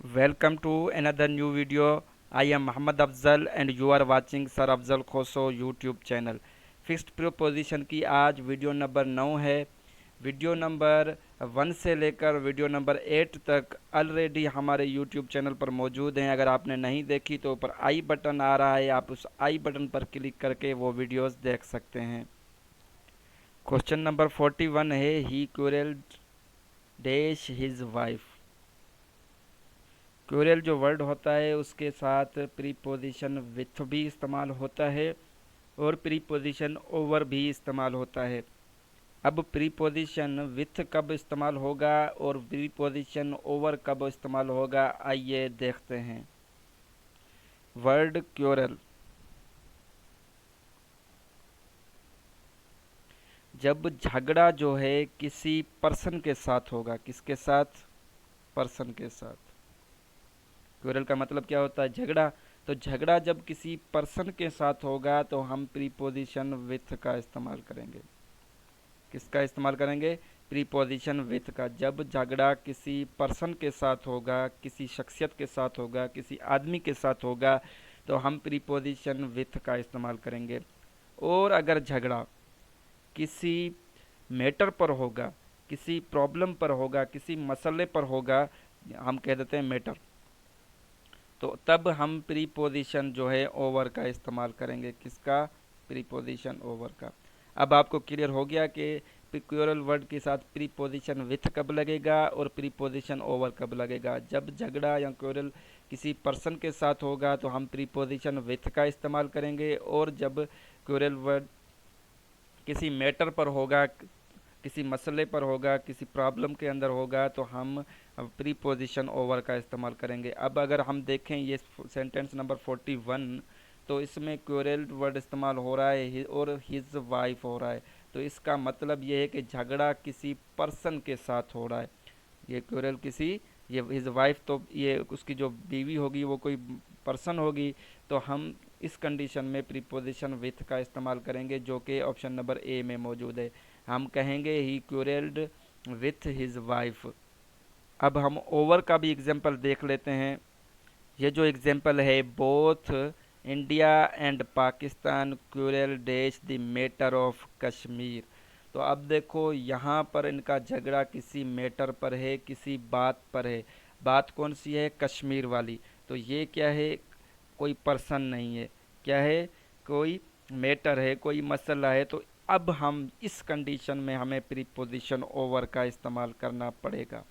Welcome to another new video. I am Muhammad Afzal and you are watching Sir Afzal Khoso YouTube channel. Fixed preposition की आज video number 9 है। Video number 1 से लेकर video number 8 तक already हमारे YouTube channel पर मौजूद हैं। अगर आपने नहीं देखी तो ऊपर आई बटन आ रहा है, आप उस आई बटन पर क्लिक करके वो वीडियोस देख सकते हैं। क्वेश्चन नंबर 41 है, ही क्यूरेल्ड डैश हिज वाइफ। क्यूरल जो वर्ड होता है उसके साथ प्रीपोजिशन विथ भी इस्तेमाल होता है और प्रीपोजिशन ओवर भी इस्तेमाल होता है। अब प्रीपोजिशन विथ कब इस्तेमाल होगा और प्रीपोजिशन ओवर कब इस्तेमाल होगा, आइए देखते हैं। वर्ड क्यूरल, जब झगड़ा जो है किसी पर्सन के साथ होगा, किसके साथ? पर्सन के साथ। क्यूरल का मतलब क्या होता है? झगड़ा। तो झगड़ा जब किसी पर्सन के साथ होगा तो हम प्रीपोजिशन विथ का इस्तेमाल करेंगे। किसका इस्तेमाल करेंगे? प्रीपोजिशन विथ का। जब झगड़ा किसी पर्सन के साथ होगा, किसी शख्सियत के साथ होगा, किसी आदमी के साथ होगा तो हम प्रीपोजिशन विथ का इस्तेमाल करेंगे। और अगर झगड़ा किसी मैटर पर होगा, किसी प्रॉब्लम पर होगा, किसी मसले पर होगा, हम कह देते हैं मैटर, तो तब हम प्रीपोजिशन जो है ओवर का इस्तेमाल करेंगे। किसका? प्रीपोजिशन ओवर का। अब आपको क्लियर हो गया कि पिक्योरल वर्ड के साथ प्रीपोजिशन विथ कब लगेगा और प्रीपोजिशन ओवर कब लगेगा। जब झगड़ा या क्योरल किसी पर्सन के साथ होगा तो हम प्रीपोजिशन विथ का इस्तेमाल करेंगे, और जब क्योरल वर्ड किसी मैटर पर होगा, किसी मसले पर होगा, किसी प्रॉब्लम के अंदर होगा तो हम प्रीपोजिशन ओवर का इस्तेमाल करेंगे। अब अगर हम देखें ये सेंटेंस नंबर 41, तो इसमें क्यूरेल्ड वर्ड इस्तेमाल हो रहा है और हिज वाइफ हो रहा है। तो इसका मतलब ये है कि झगड़ा किसी पर्सन के साथ हो रहा है। ये क्यूरल किसी, ये हिज वाइफ तो ये उसकी जो बीवी होगी वो कोई पर्सन होगी, तो हम इस कंडीशन में प्रीपोजिशन विथ का इस्तेमाल करेंगे, जो कि ऑप्शन नंबर ए में मौजूद है। हम कहेंगे ही क्यूरेल्ड विथ हिज वाइफ। अब हम ओवर का भी एग्जाम्पल देख लेते हैं। ये जो एग्जाम्पल है, both India and Pakistan crucial dash the matter of Kashmir. तो अब देखो यहाँ पर इनका झगड़ा किसी मैटर पर है, किसी बात पर है। बात कौन सी है? कश्मीर वाली। तो ये क्या है? कोई पर्सन नहीं है, क्या है? कोई मैटर है, कोई मसला है। तो अब हम इस कंडीशन में हमें प्रीपोजिशन ओवर का इस्तेमाल करना पड़ेगा।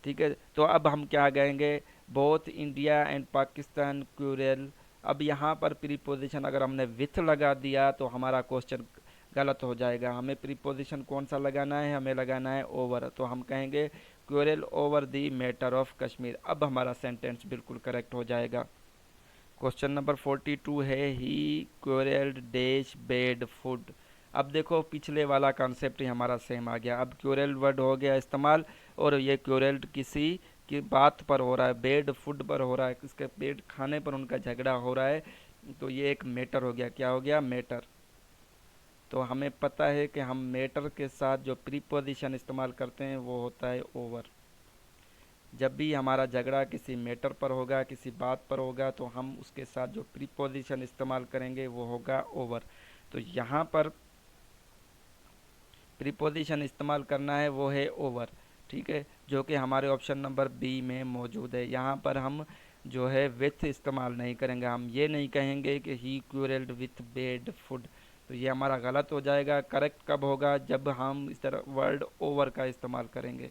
ठीक है, तो अब हम क्या कहेंगे? Both India and Pakistan crucial. अब यहाँ पर प्रीपोजिशन अगर हमने विथ लगा दिया तो हमारा क्वेश्चन गलत हो जाएगा। हमें प्रीपोजिशन कौन सा लगाना है? हमें लगाना है ओवर। तो हम कहेंगे crucial over the matter of Kashmir. अब हमारा सेंटेंस बिल्कुल करेक्ट हो जाएगा। क्वेश्चन नंबर 42 है, ही क्यूरल्ड डैश बेड फूड। अब देखो पिछले वाला कॉन्सेप्ट ही हमारा सेम आ गया। अब क्यूरल्ड वर्ड हो गया इस्तेमाल, और ये क्यूरल्ड किसी की बात पर हो रहा है, बेड फूड पर हो रहा है, किसके पेट खाने पर उनका झगड़ा हो रहा है। तो ये एक मैटर हो गया। क्या हो गया? मैटर। तो हमें पता है कि हम मैटर के साथ जो प्रीपोजिशन इस्तेमाल करते हैं वो होता है ओवर। जब भी हमारा झगड़ा किसी मैटर पर होगा, किसी बात पर होगा, तो हम उसके साथ जो प्रीपोजिशन इस्तेमाल करेंगे वो होगा ओवर। तो यहाँ पर प्रीपोजिशन इस्तेमाल करना है वो है ओवर। ठीक है, जो कि हमारे ऑप्शन नंबर बी में मौजूद है। यहाँ पर हम जो है विथ इस्तेमाल नहीं करेंगे। हम ये नहीं कहेंगे कि ही क्यूरल्ड विथ बेड फूड, तो ये हमारा गलत हो जाएगा। करेक्ट कब होगा? जब हम इस तरह वर्ड ओवर का इस्तेमाल करेंगे,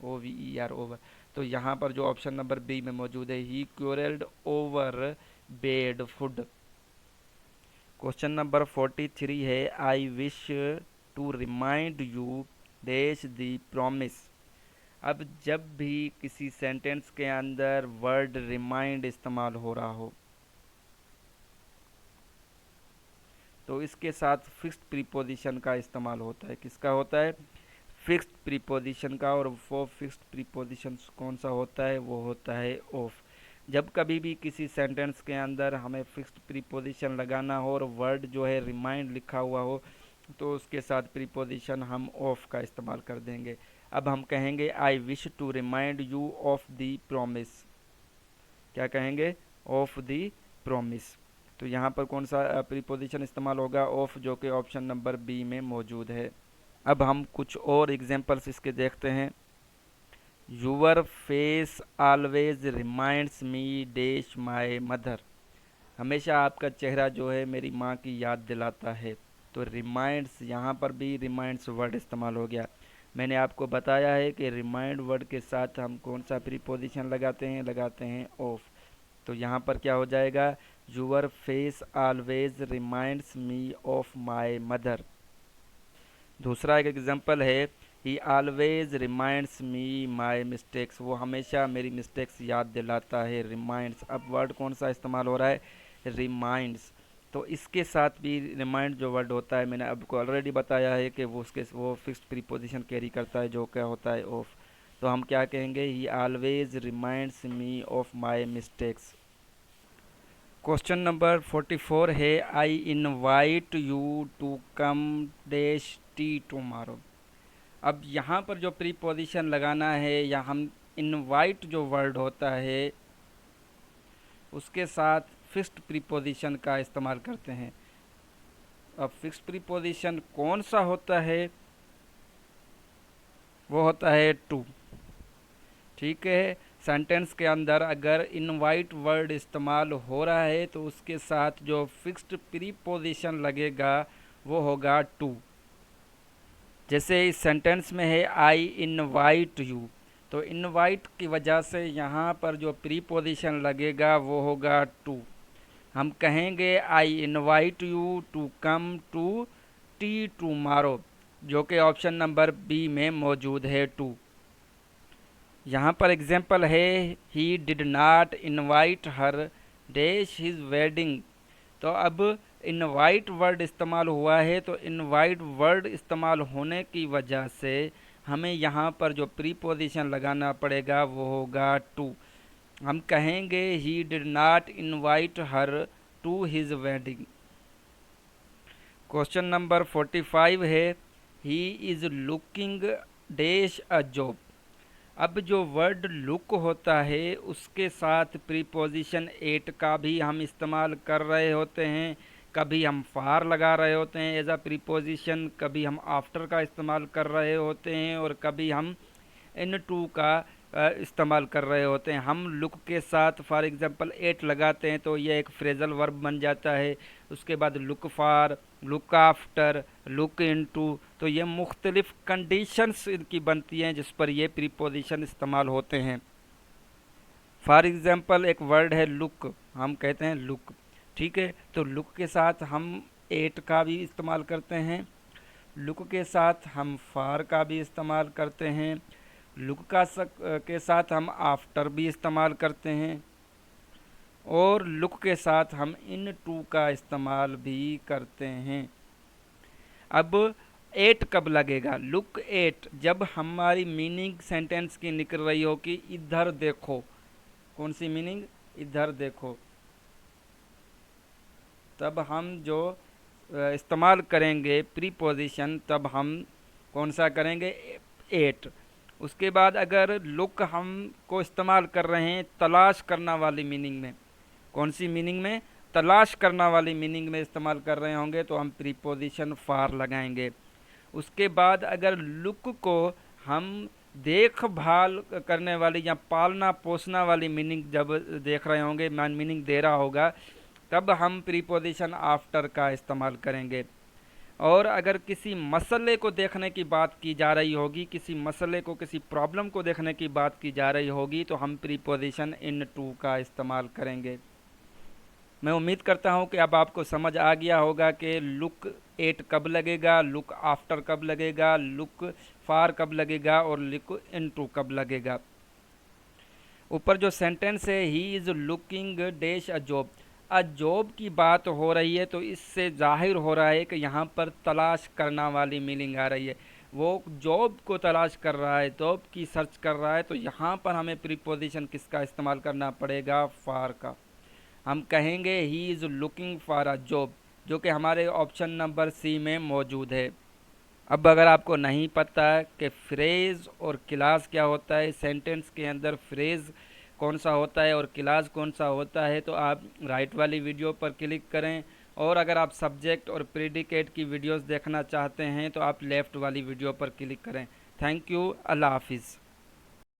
OVER, ओवर। तो यहाँ पर जो ऑप्शन नंबर बी में मौजूद है, he curled over bed food. Question number 43 है, I wish to remind you dash the promise. अब जब भी किसी सेंटेंस के अंदर वर्ड रिमाइंड इस्तेमाल हो रहा हो तो इसके साथ फिक्स्ड प्रीपोजिशन का इस्तेमाल होता है। किसका होता है? फिक्स्ड प्रीपोजिशन का। और वो फिक्स्ड प्रीपोजिशन कौन सा होता है? वो होता है ऑफ। जब कभी भी किसी सेंटेंस के अंदर हमें फिक्स्ड प्रीपोजिशन लगाना हो और वर्ड जो है रिमाइंड लिखा हुआ हो तो उसके साथ प्रीपोजिशन हम ऑफ का इस्तेमाल कर देंगे। अब हम कहेंगे I wish to remind you of the promise. क्या कहेंगे, ऑफ द प्रॉमिस। तो यहाँ पर कौन सा प्रीपोजिशन इस्तेमाल होगा, ऑफ, जो कि ऑप्शन नंबर बी में मौजूद है। अब हम कुछ और एग्जांपल्स इसके देखते हैं। Your face always reminds me dash my mother. हमेशा आपका चेहरा जो है मेरी माँ की याद दिलाता है। तो रिमाइंड्स, यहाँ पर भी रिमाइंड्स वर्ड इस्तेमाल हो गया। मैंने आपको बताया है कि रिमाइंड वर्ड के साथ हम कौन सा प्रीपोजिशन लगाते हैं ऑफ। तो यहाँ पर क्या हो जाएगा, your face always reminds me of my mother. दूसरा एक एग्जांपल है, ही always reminds me my mistakes. वो हमेशा मेरी मिस्टेक्स याद दिलाता है। रिमाइंड्स, अब वर्ड कौन सा इस्तेमाल हो रहा है, रिमाइंड्स। तो इसके साथ भी रिमाइंड जो वर्ड होता है, मैंने आपको ऑलरेडी बताया है कि वो फिक्स्ड प्रीपोजिशन कैरी करता है, जो क्या होता है, ऑफ। तो हम क्या कहेंगे, he always reminds me of my mistakes. Question number 44 है, I invite you to come dash tea tomorrow. अब यहाँ पर जो प्रीपोजिशन लगाना है, या हम इनवाइट जो वर्ड होता है उसके साथ फिक्स्ड प्रीपोजिशन का इस्तेमाल करते हैं। अब फिक्स्ड प्रीपोजिशन कौन सा होता है, वो होता है टू। ठीक है, सेंटेंस के अंदर अगर इनवाइट वर्ड इस्तेमाल हो रहा है तो उसके साथ जो फिक्स्ड प्रीपोजिशन लगेगा वो होगा टू। जैसे इस सेंटेंस में है, आई इनवाइट यू। तो इनवाइट की वजह से यहाँ पर जो प्रीपोजिशन लगेगा वो होगा टू। हम कहेंगे, I invite you to come to tea tomorrow, जो कि ऑप्शन नंबर बी में मौजूद है, टू। यहाँ पर एग्जाम्पल है, ही did not invite her dash his wedding. तो अब इनवाइट वर्ड इस्तेमाल हुआ है, तो इनवाइट वर्ड इस्तेमाल होने की वजह से हमें यहाँ पर जो प्रीपोजिशन लगाना पड़ेगा वो होगा टू। हम कहेंगे, he did not invite her to his wedding. Question number 45 है, he is looking dash a job. अब जो वर्ड लुक होता है उसके साथ प्रीपोजिशन एट का भी हम इस्तेमाल कर रहे होते हैं। कभी हम फार लगा रहे होते हैं एज अ प्रीपोजिशन, कभी हम आफ्टर का इस्तेमाल कर रहे होते हैं, और कभी हम इन टू का इस्तेमाल कर रहे होते हैं। हम लुक के साथ फॉर एग्जांपल एट लगाते हैं तो ये एक फ्रेजल वर्ब बन जाता है। उसके बाद look for, look after, look into, तो ये मुख्तलिफ कंडीशंस इनकी बनती हैं जिस पर ये प्रीपोजिशन इस्तेमाल होते हैं। फॉर एग्जांपल एक वर्ड है लुक, हम कहते हैं लुक। ठीक है, तो लुक के साथ हम एट का भी इस्तेमाल करते हैं, लुक के साथ हम फार का भी इस्तेमाल करते हैं, लुक के साथ हम आफ्टर भी इस्तेमाल करते हैं, और लुक के साथ हम इन टू का इस्तेमाल भी करते हैं। अब एट कब लगेगा, लुक एट, जब हमारी मीनिंग सेंटेंस की निकल रही हो कि इधर देखो। कौन सी मीनिंग, इधर देखो। तब हम जो इस्तेमाल करेंगे प्रीपोजिशन, तब हम कौन सा करेंगे, एट। उसके बाद अगर लुक हम को इस्तेमाल कर रहे हैं तलाश करना वाली मीनिंग में, कौन सी मीनिंग में, तलाश करना वाली मीनिंग में इस्तेमाल कर रहे होंगे तो हम प्रीपोजिशन फार लगाएंगे। उसके बाद अगर लुक को हम देखभाल करने वाली या पालना पोसना वाली मीनिंग जब देख रहे होंगे, मीनिंग दे रहा होगा, तब हम प्रीपोजिशन आफ्टर का इस्तेमाल करेंगे। और अगर किसी मसले को देखने की बात की जा रही होगी, किसी मसले को, किसी प्रॉब्लम को देखने की बात की जा रही होगी, तो हम प्रीपोजिशन इन टू का इस्तेमाल करेंगे। मैं उम्मीद करता हूं कि अब आपको समझ आ गया होगा कि लुक एट कब लगेगा, लुक आफ्टर कब लगेगा, लुक फार कब लगेगा, और लुक इन टू कब लगेगा। ऊपर जो सेंटेंस है, he is looking dash a job, a job की बात हो रही है, तो इससे जाहिर हो रहा है कि यहाँ पर तलाश करना वाली मीनिंग आ रही है। वो जॉब को तलाश कर रहा है, जॉब की सर्च कर रहा है, तो यहाँ पर हमें प्रीपोजिशन किसका इस्तेमाल करना पड़ेगा, फार का। हम कहेंगे, ही is looking for a job, जो कि हमारे ऑप्शन नंबर सी में मौजूद है। अब अगर आपको नहीं पता कि फ्रेज़ और क्लास क्या होता है, सेंटेंस के अंदर फ्रेज़ कौन सा होता है और क्लास कौन सा होता है, तो आप राइट वाली वीडियो पर क्लिक करें। और अगर आप सब्जेक्ट और प्रेडिकेट की वीडियोस देखना चाहते हैं तो आप लेफ़्ट वाली वीडियो पर क्लिक करें। Thank you. अल्लाह हाफिज़।